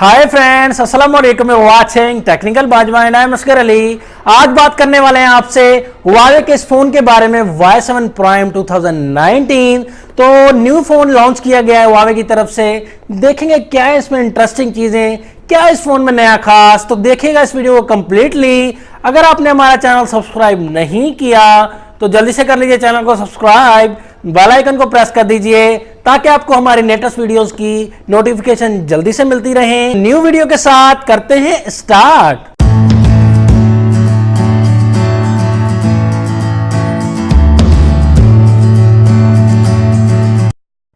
हाय friends, अस्सलाम वालेकुम। Watching technical Bajwa and I am Asghar Ali. आज बात करने वाले हैं आपसे हुआवे के इस फोन के बारे में, Y7 Prime 2019। तो न्यू फोन लॉन्च किया गया है हुआवे की तरफ से। देखेंगे क्या है इसमें इंटरेस्टिंग चीजें, क्या है इस फोन में नया खास। तो देखिएगा इस वीडियो को कंप्लीटली। अगर आपने हमारा चैनल सब्सक्राइब नहीं किया तो जल्दी से कर लीजिए चैनल को सब्सक्राइब, बेल आइकन को प्रेस कर दीजिए ताकि आपको हमारी लेटेस्ट वीडियोस की नोटिफिकेशन जल्दी से मिलती रहे। न्यू वीडियो के साथ करते हैं स्टार्ट।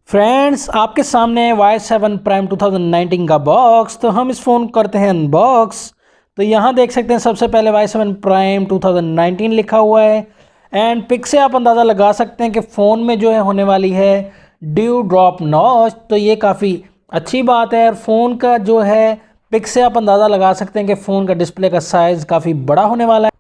फ्रेंड्स, आपके सामने Y7 Prime 2019 का बॉक्स। तो हम इस फोन को करते हैं अनबॉक्स। तो यहां देख सकते हैं सबसे पहले Y7 Prime 2019 लिखा हुआ है एंड पिक से आप अंदाज़ा लगा सकते हैं कि फ़ोन में जो है होने वाली है ड्यू ड्रॉप नॉच। तो ये काफ़ी अच्छी बात है। और फ़ोन का जो है पिक से आप अंदाज़ा लगा सकते हैं कि फ़ोन का डिस्प्ले का साइज़ काफ़ी बड़ा होने वाला है।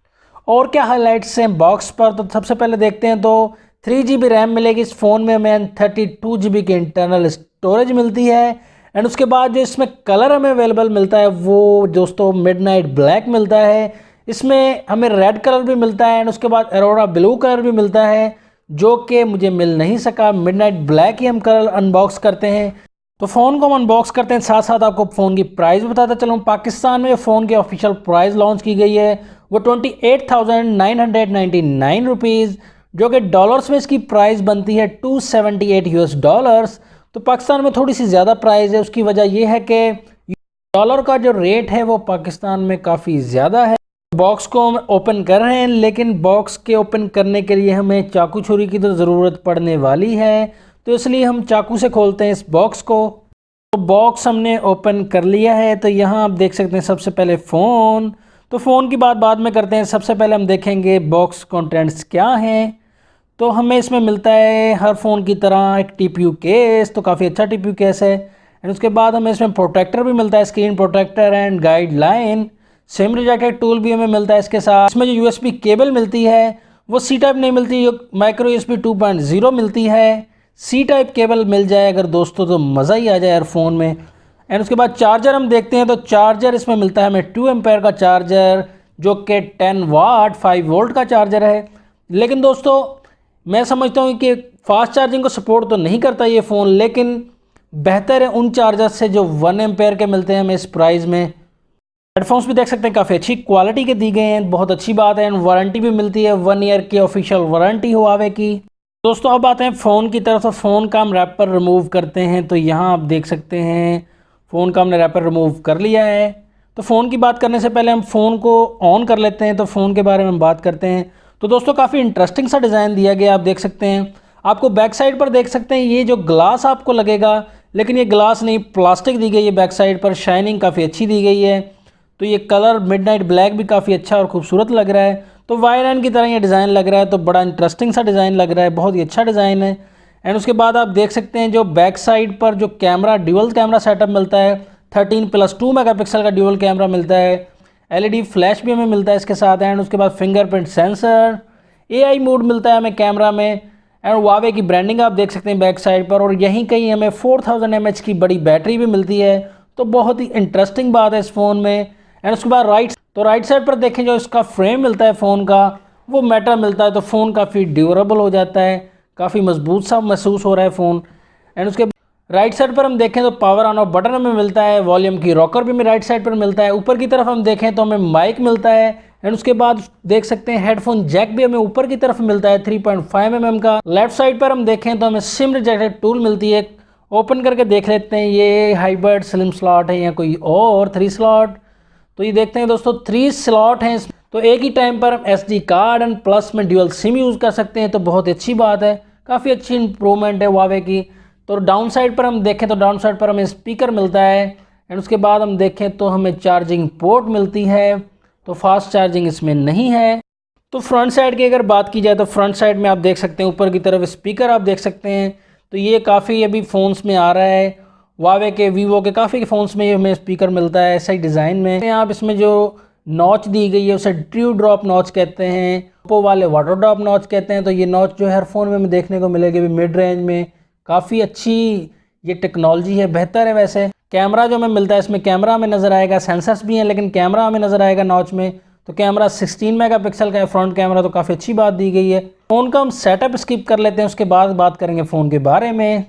और क्या हाइलाइट्स हैं बॉक्स पर, तो सबसे पहले देखते हैं। तो 3GB रैम मिलेगी इस फ़ोन में, हमें 32GB की इंटरनल स्टोरेज मिलती है। एंड उसके बाद जो इसमें कलर हमें अवेलेबल मिलता है वो दोस्तों मिडनाइट ब्लैक मिलता है। इसमें हमें रेड कलर भी मिलता है एंड उसके बाद अरोरा ब्लू कलर भी मिलता है जो कि मुझे मिल नहीं सका। मिडनाइट ब्लैक ही हम कलर अनबॉक्स करते हैं। तो फ़ोन को हम अनबॉक्स करते हैं, साथ साथ आपको फ़ोन की प्राइस बताता चलूँ। पाकिस्तान में फ़ोन की ऑफिशियल प्राइस लॉन्च की गई है वो 28,999 रुपीज़, जो कि डॉलर्स में इसकी प्राइस बनती है $278। तो पाकिस्तान में थोड़ी सी ज़्यादा प्राइस है। उसकी वजह यह है कि डॉलर का जो रेट है वो पाकिस्तान में काफ़ी ज़्यादा है। बॉक्स को हम ओपन कर रहे हैं, लेकिन बॉक्स के ओपन करने के लिए हमें चाकू छुरी की तो ज़रूरत पड़ने वाली है। तो इसलिए हम चाकू से खोलते हैं इस बॉक्स को। तो बॉक्स हमने ओपन कर लिया है। तो यहाँ आप देख सकते हैं सबसे पहले फ़ोन। तो फ़ोन की बात बाद में करते हैं, सबसे पहले हम देखेंगे बॉक्स कंटेंट्स क्या हैं। तो हमें इसमें मिलता है हर फ़ोन की तरह एक TPU केस। तो काफ़ी अच्छा TPU केस है। एंड उसके बाद हमें इसमें प्रोटेक्टर भी मिलता है, screen protector and guideline. Sim rejected tool भी हमें मिलता है इसके साथ। इसमें जो USB केबल मिलती है वो C टाइप नहीं मिलती, जो माइक्रो USB 2.0 मिलती है। C टाइप केबल मिल जाए अगर दोस्तों तो मज़ा ही आ जाए यार फ़ोन में। एंड उसके बाद चार्जर हम देखते हैं। तो चार्जर इसमें मिलता है हमें 2 एम्पेयर का चार्जर, जो कि 10 वाट 5 वोल्ट का चार्जर है। लेकिन दोस्तों मैं समझता हूँ कि फास्ट चार्जिंग को सपोर्ट तो नहीं करता ये फ़ोन, लेकिन बेहतर है उन चार्जर से जो 1 एम्पेयर के मिलते हैं हमें इस प्राइस में। हेडफोन्स भी देख सकते हैं काफ़ी अच्छी क्वालिटी के दी गए हैं, बहुत अच्छी बात है। एंड वारंटी भी मिलती है, 1 ईयर की ऑफिशियल वारंटी हुआवे की। दोस्तों अब आते हैं फ़ोन की तरफ। तो फ़ोन का हम रैपर रिमूव करते हैं। तो यहाँ आप देख सकते हैं फ़ोन का हमने रैपर रिमूव कर लिया है। तो फ़ोन की बात करने से पहले हम फ़ोन को ऑन कर लेते हैं। तो फ़ोन के बारे में हम बात करते हैं। तो दोस्तों काफ़ी इंटरेस्टिंग सा डिज़ाइन दिया गया, आप देख सकते हैं। आपको बैक साइड पर देख सकते हैं ये जो ग्लास आपको लगेगा, लेकिन ये ग्लास नहीं प्लास्टिक दी गई है। बैक साइड पर शाइनिंग काफ़ी अच्छी दी गई है। तो ये कलर मिडनाइट ब्लैक भी काफ़ी अच्छा और खूबसूरत लग रहा है। तो वायरन की तरह ये डिज़ाइन लग रहा है। तो बड़ा इंटरेस्टिंग सा डिज़ाइन लग रहा है, बहुत ही अच्छा डिज़ाइन है। एंड उसके बाद आप देख सकते हैं जो बैक साइड पर जो कैमरा ड्यूअल कैमरा सेटअप मिलता है, 13+2 मेगापिक्सल का ड्यूअल कैमरा मिलता है। LED फ्लैश भी हमें मिलता है इसके साथ। एंड उसके बाद फिंगरप्रिंट सेंसर, AI मोड मिलता है हमें कैमरा में। एंड हुआवे की ब्रांडिंग आप देख सकते हैं बैक साइड पर। और यहीं कहीं हमें 4000 mAh की बड़ी बैटरी भी मिलती है। तो बहुत ही इंटरेस्टिंग बात है इस फ़ोन में। एंड उसके बाद राइट साइड पर देखें जो इसका फ्रेम मिलता है फ़ोन का वो मेटल मिलता है। तो फ़ोन काफ़ी ड्यूरेबल हो जाता है, काफ़ी मजबूत सा महसूस हो रहा है फ़ोन। एंड उसके राइट साइड पर हम देखें तो पावर ऑन ऑफ बटन हमें मिलता है, वॉल्यूम की रॉकर भी हमें राइट साइड पर मिलता है। ऊपर की तरफ हम देखें तो हमें माइक मिलता है। एंड उसके बाद देख सकते हैं हेडफोन जैक भी हमें ऊपर की तरफ मिलता है 3.5 mm का। लेफ्ट साइड पर हम देखें तो हमें सिम रिजेक्टेड टूल मिलती है। ओपन करके देख लेते हैं ये हाइब्रिड स्लिम स्लॉट है या कोई और 3 स्लॉट। तो ये देखते हैं दोस्तों 3 स्लॉट हैं। तो एक ही टाइम पर हम SD कार्ड एंड प्लस में ड्यूअल सिम यूज़ कर सकते हैं। तो बहुत अच्छी बात है, काफ़ी अच्छी इंप्रूवमेंट है हुआवे की। तो डाउन साइड पर हम देखें तो डाउन साइड पर हमें स्पीकर मिलता है। एंड उसके बाद हम देखें तो हमें चार्जिंग पोर्ट मिलती है। तो फास्ट चार्जिंग इसमें नहीं है। तो फ्रंट साइड की अगर बात की जाए तो फ्रंट साइड में आप देख सकते हैं ऊपर की तरफ स्पीकर आप देख सकते हैं। तो ये काफ़ी अभी फ़ोन्स में आ रहा है, हुआवे के वीवो के काफ़ी फ़ोन्स में हमें स्पीकर मिलता है ऐसा ही डिज़ाइन में। आप इसमें जो नॉच दी गई है उसे ड्यू ड्रॉप नॉच कहते हैं, ओप्पो वाले वाटर ड्रॉप नॉच कहते हैं। तो ये नॉच जो है हर फ़ोन में हमें देखने को मिलेगी मिड रेंज में, काफ़ी अच्छी ये टेक्नोलॉजी है, बेहतर है। वैसे कैमरा जो हमें मिलता है इसमें कैमरा हमें नज़र आएगा, सेंसर्स भी हैं लेकिन कैमरा हमें नज़र आएगा नॉच में। तो कैमरा 16 मेगापिक्सल का है फ्रंट कैमरा, तो काफ़ी अच्छी बात दी गई है। फ़ोन का हम सेटअप स्किप कर लेते हैं, उसके बाद बात करेंगे फ़ोन के बारे में।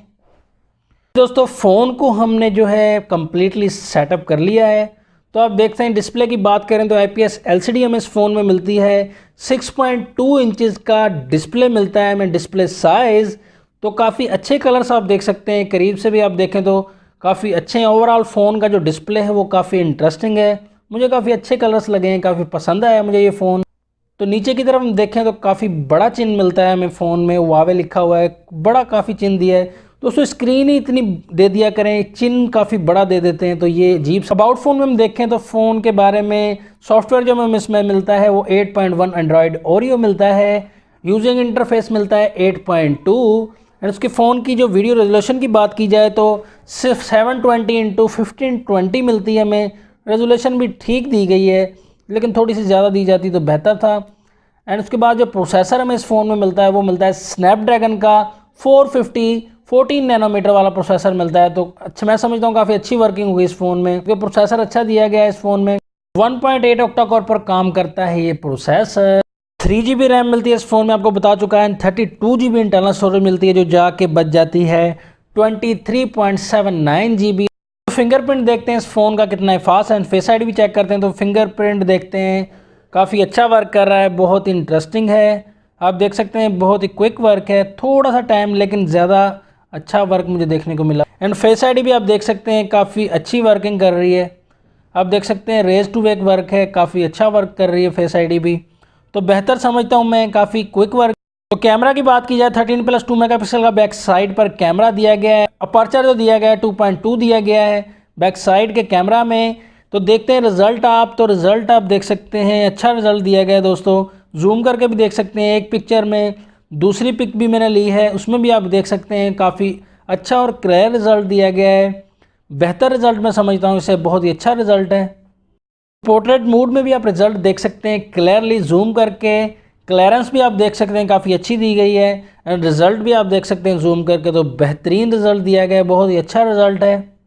दोस्तों फ़ोन को हमने जो है कम्प्लीटली सेटअप कर लिया है। तो आप देखते हैं डिस्प्ले की बात करें तो IPS LCD हमें इस फ़ोन में मिलती है। 6.2 इंचज़ का डिस्प्ले मिलता है हमें डिस्प्ले साइज़। तो काफ़ी अच्छे कलर्स आप देख सकते हैं, करीब से भी आप देखें तो काफ़ी अच्छे हैं। ओवरऑल फ़ोन का जो डिस्प्ले है वो काफ़ी इंटरेस्टिंग है, मुझे काफ़ी अच्छे कलर्स लगे हैं, काफ़ी पसंद आया मुझे ये फ़ोन। तो नीचे की तरफ हम देखें तो काफ़ी बड़ा चिन्ह मिलता है हमें फ़ोन में, हुआवे लिखा हुआ है, बड़ा काफ़ी चिन्ह दिया है। दोस्तों स्क्रीन ही इतनी दे दिया करें, चिन्ह काफ़ी बड़ा दे देते हैं, तो ये अजीब। अबाउट फ़ोन में हम देखें तो फ़ोन के बारे में सॉफ्टवेयर जो हमें इसमें मिलता है वो 8.1 एंड्रॉयड ओरियो मिलता है। यूजिंग इंटरफेस मिलता है 8.2 एंड उसके फ़ोन की जो वीडियो रेजोल्यूशन की बात की जाए तो सिर्फ 720x1520 मिलती है हमें। रेजोल्यूशन भी ठीक दी गई है लेकिन थोड़ी सी ज़्यादा दी जाती तो बेहतर था। एंड उसके बाद जो प्रोसेसर हमें इस फ़ोन में मिलता है वो मिलता है स्नैपड्रैगन का 450 14 नैनोमीटर वाला प्रोसेसर मिलता है। तो अच्छा, मैं समझता हूँ काफ़ी अच्छी वर्किंग हुई इस फ़ोन में, क्योंकि प्रोसेसर अच्छा दिया गया है इस फ़ोन में। 1.8 ऑक्टा कोर पर काम करता है ये प्रोसेसर। 3GB रैम मिलती है इस फ़ोन में, आपको बता चुका है। 32GB इंटरनल स्टोरेज मिलती है जो जाके बच जाती है 23.79GB। फिंगरप्रिंट देखते हैं इस फ़ोन का कितना है फास्ट है। फेस आईडी भी चेक करते हैं तो फिंगरप्रिंट देखते हैं काफ़ी अच्छा वर्क कर रहा है, बहुत ही इंटरेस्टिंग है। आप देख सकते हैं बहुत ही क्विक वर्क है, थोड़ा सा टाइम लेकिन ज़्यादा अच्छा वर्क मुझे देखने को मिला। एंड फेस आईडी भी आप देख सकते हैं काफ़ी अच्छी वर्किंग कर रही है। आप देख सकते हैं रेज टू वेक वर्क है, काफ़ी अच्छा वर्क कर रही है फेस आईडी भी। तो बेहतर समझता हूँ मैं, काफ़ी क्विक वर्क। तो कैमरा की बात की जाए 13+2 मेगापिक्सल का बैक साइड पर कैमरा दिया गया है। अपर्चर जो दिया गया है 2.2 दिया गया है बैक साइड के कैमरा में। तो देखते हैं रिज़ल्ट आप, तो रिज़ल्ट आप देख सकते हैं अच्छा रिज़ल्ट दिया गया है दोस्तों। जूम करके भी देख सकते हैं, एक पिक्चर में दूसरी पिक भी मैंने ली है उसमें भी आप देख सकते हैं काफ़ी अच्छा और क्लियर रिज़ल्ट दिया गया है। बेहतर रिज़ल्ट मैं समझता हूँ इसे, बहुत ही अच्छा रिज़ल्ट है। पोर्ट्रेट मोड में भी आप रिज़ल्ट देख सकते हैं क्लियरली जूम करके। क्लियरेंस भी आप देख सकते हैं काफ़ी अच्छी दी गई है एंड रिज़ल्ट भी आप देख सकते हैं जूम करके, तो बेहतरीन रिज़ल्ट दिया गया है, बहुत ही अच्छा रिज़ल्ट है।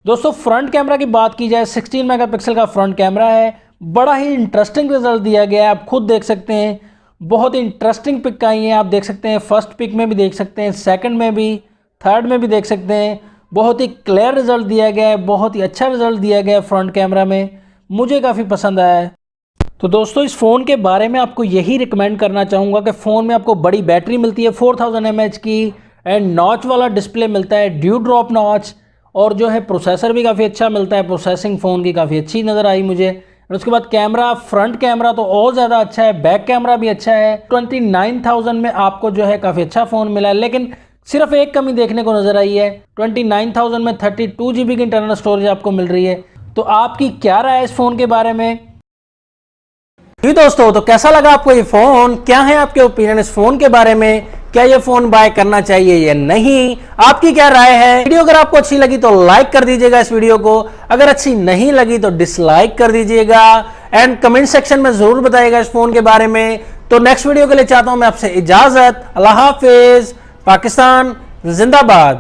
दोस्तों फ्रंट कैमरा की बात की जाए 16 मेगापिक्सल का फ्रंट कैमरा है, बड़ा ही इंटरेस्टिंग रिज़ल्ट दिया गया है। आप खुद देख सकते हैं बहुत ही इंटरेस्टिंग पिक आई हैं, आप देख सकते हैं फर्स्ट पिक में भी देख सकते हैं, सेकंड में भी, थर्ड में भी देख सकते हैं। बहुत ही क्लियर रिज़ल्ट दिया गया है, बहुत ही अच्छा रिज़ल्ट दिया गया है फ्रंट कैमरा में, मुझे काफ़ी पसंद आया है। तो दोस्तों इस फ़ोन के बारे में आपको यही रिकमेंड करना चाहूँगा कि फ़ोन में आपको बड़ी बैटरी मिलती है 4000 mAh की एंड नॉच वाला डिस्प्ले मिलता है, ड्यू ड्रॉप नॉच, और जो है प्रोसेसर भी काफ़ी अच्छा मिलता है। प्रोसेसिंग फ़ोन की काफ़ी अच्छी नज़र आई मुझे। और उसके बाद कैमरा, फ्रंट कैमरा तो और ज़्यादा अच्छा है, बैक कैमरा भी अच्छा है। 29,000 में आपको जो है काफ़ी अच्छा फ़ोन मिला है, लेकिन सिर्फ एक कमी देखने को नज़र आई है। 29,000 में 32GB की इंटरनल स्टोरेज आपको मिल रही है। तो आपकी क्या राय है इस फ़ोन के बारे में? जी दोस्तों, तो कैसा लगा आपको ये फ़ोन? क्या है आपके ओपिनियन इस फ़ोन के बारे में? क्या ये फ़ोन बाय करना चाहिए या नहीं? आपकी क्या राय है? वीडियो अगर आपको अच्छी लगी तो लाइक कर दीजिएगा इस वीडियो को, अगर अच्छी नहीं लगी तो डिसलाइक कर दीजिएगा एंड कमेंट सेक्शन में ज़रूर बताइएगा इस फ़ोन के बारे में। तो नेक्स्ट वीडियो के लिए चाहता हूं मैं आपसे इजाज़त। अल्लाह हाफिज़। पाकिस्तान जिंदाबाद।